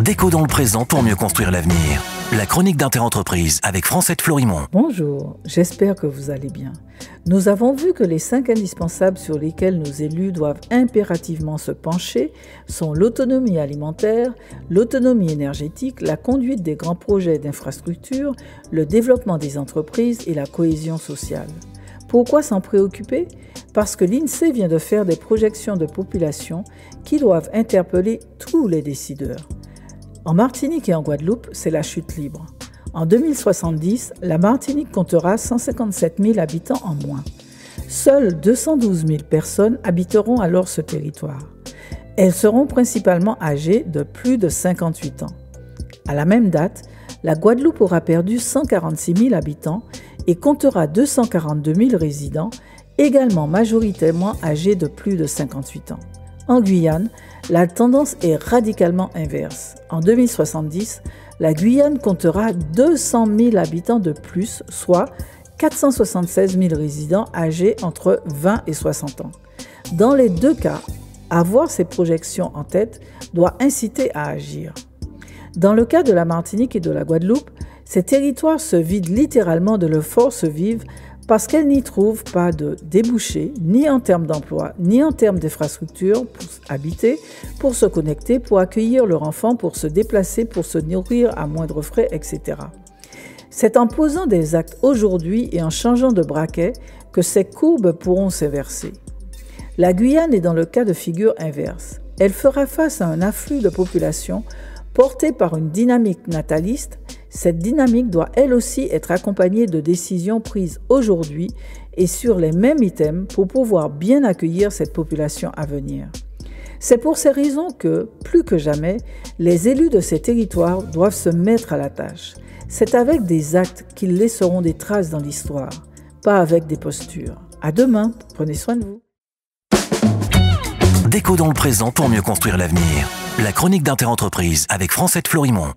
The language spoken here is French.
Déco dans le présent pour mieux construire l'avenir. La chronique d'Interentreprise avec Francette Florimond. Bonjour, j'espère que vous allez bien. Nous avons vu que les 5 indispensables sur lesquels nos élus doivent impérativement se pencher sont l'autonomie alimentaire, l'autonomie énergétique, la conduite des grands projets d'infrastructure, le développement des entreprises et la cohésion sociale. Pourquoi s'en préoccuper ? Parce que l'INSEE vient de faire des projections de population qui doivent interpeller tous les décideurs. En Martinique et en Guadeloupe, c'est la chute libre. En 2070, la Martinique comptera 157 000 habitants en moins. Seules 212 000 personnes habiteront alors ce territoire. Elles seront principalement âgées de plus de 58 ans. À la même date, la Guadeloupe aura perdu 146 000 habitants et comptera 242 000 résidents, également majoritairement âgés de plus de 58 ans. En Guyane, la tendance est radicalement inverse. En 2070, la Guyane comptera 200 000 habitants de plus, soit 476 000 résidents âgés entre 20 et 60 ans. Dans les deux cas, avoir ces projections en tête doit inciter à agir. Dans le cas de la Martinique et de la Guadeloupe, ces territoires se vident littéralement de leurs forces vives parce qu'elles n'y trouvent pas de débouchés, ni en termes d'emploi, ni en termes d'infrastructures pour habiter, pour se connecter, pour accueillir leurs enfants, pour se déplacer, pour se nourrir à moindre frais, etc. C'est en posant des actes aujourd'hui et en changeant de braquet que ces courbes pourront s'inverser. La Guyane est dans le cas de figure inverse. Elle fera face à un afflux de population porté par une dynamique nataliste. Cette dynamique doit elle aussi être accompagnée de décisions prises aujourd'hui et sur les mêmes items pour pouvoir bien accueillir cette population à venir. C'est pour ces raisons que, plus que jamais, les élus de ces territoires doivent se mettre à la tâche. C'est avec des actes qu'ils laisseront des traces dans l'histoire, pas avec des postures. À demain, prenez soin de vous. Déco dans le présent pour mieux construire l'avenir. La chronique d'Interentreprise avec Francette Florimond.